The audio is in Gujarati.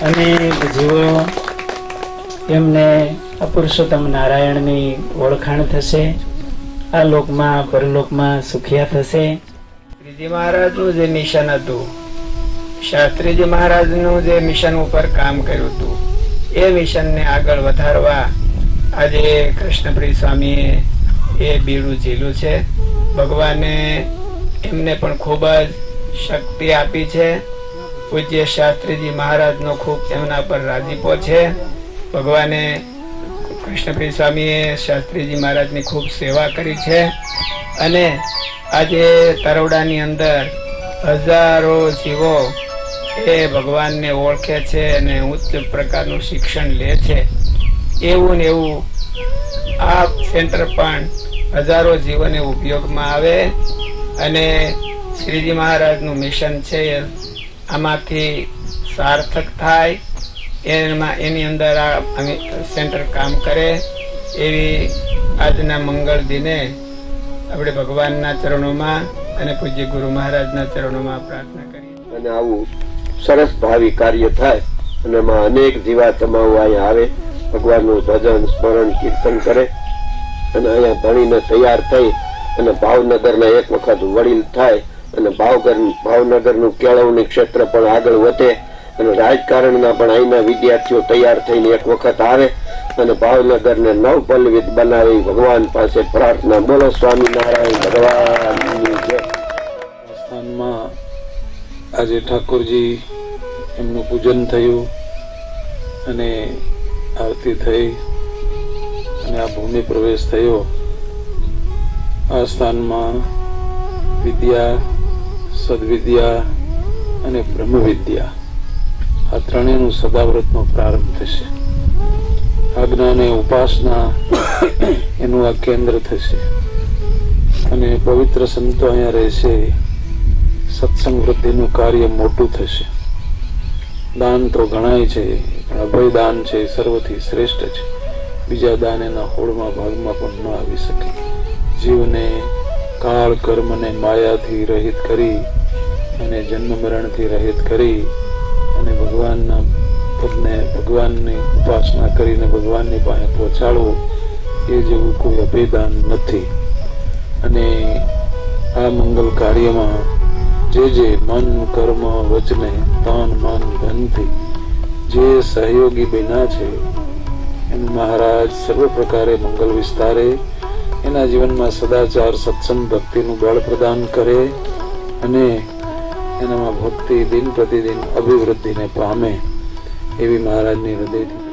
અનેક જીવો એમને પુરુષોત્તમ નારાયણની ઓળખાણ થશે, આ લોકમાં પરલોકમાં સુખિયા થશે. શ્રીજી મહારાજનું જે મિશન હતું, શાસ્ત્રીજી મહારાજનું જે મિશન ઉપર કામ કર્યું હતું, એ મિશનને આગળ વધારવા આજે કૃષ્ણપ્રિય સ્વામીએ એ બીડું ઝીલું છે. ભગવાને એમને પણ ખૂબ જ શક્તિ આપી છે. પૂજ્ય શાસ્ત્રીજી મહારાજનો ખૂબ એમના પર રાજીપો છે. ભગવાને કૃષ્ણપ્રિય સ્વામીએ શાસ્ત્રીજી મહારાજની ખૂબ સેવા કરી છે અને આજે તરોડાની અંદર હજારો જીવો એ ભગવાનને ઓળખે છે અને ઉચ્ચ પ્રકારનું શિક્ષણ લે છે. એવું ને એવું આ સેન્ટર પણ હજારો જીવોને ઉપયોગમાં આવે અને શ્રીજી મહારાજનું મિશન છે આમાંથી સાર્થક થાય, એની અંદર આ સેન્ટર કામ કરે એવી આજના મંગળ દિને આપણે ભગવાનના ચરણોમાં અને પૂજ્ય ગુરુ મહારાજના ચરણોમાં પ્રાર્થના કરીએ. અને આવું સરસ ભાવિ કાર્ય થાય અને એમાં અનેક જીવાત્માઓ અહીંયા આવે, ભગવાનનું ભજન સ્મરણ કીર્તન કરે અને અહીંયા ભણીને તૈયાર થઈ અને ભાવનગરના એક વખત વડીલ થાય અને ભાવનગરનું કેળવણી ક્ષેત્ર પણ આગળ વધે અને રાજકારણના પણ અહીંના વિદ્યાર્થીઓ તૈયાર થઈને એક વખત આવે અને ભાવનગરને નવપલ્લવિત બનાવી ભગવાન પાસે પ્રાર્થના. બોલો સ્વામિનારાયણ ભગવાનની જય. સ્થાનમાં આજે ઠાકોરજી એમનું પૂજન થયું અને આરતી થઈ અને આ ભૂમિ પ્રવેશ થયો. આ સ્થાનમાં વિદ્યા, સદવિદ્યા અને બ્રહ્મવિદ્યા આ ત્રણેયનું સદાવ્રતનો પ્રારંભ થશે. આજ્ઞા અને ઉપાસના એનું આ કેન્દ્ર થશે અને પવિત્ર સંતો અહીંયા રહેશે. સત્સંગ વૃદ્ધિનું કાર્ય મોટું થશે. દાન તો ઘણાય છે પણ અભય દાન છે સર્વથી શ્રેષ્ઠ છે. બીજા દાન એના હોળમાં ભાગમાં પણ ન આવી શકે. જીવને કાળ કર્મ અને માયાથી રહિત કરી અને જન્મ મરણથી રહિત કરી અને ભગવાનના પદને ભગવાનની ઉપાસના કરીને ભગવાનની પાસે પહોંચાડવું એ જેવું કોઈ અભેદાન નથી. અને આ મંગલ કાર્યમાં જે મન કર્મ વચને તન મન ધનથી જે સહયોગી બન્યા છે એનું મહારાજ સર્વ પ્રકારે મંગલ વિસ્તારે, એના જીવનમાં સદાચાર સત્સંગ ભક્તિનું બળ પ્રદાન કરે અને એનામાં ભક્તિ દિન પ્રતિદિન અભિવૃદ્ધિને પામે એવી મહારાજની હૃદયથી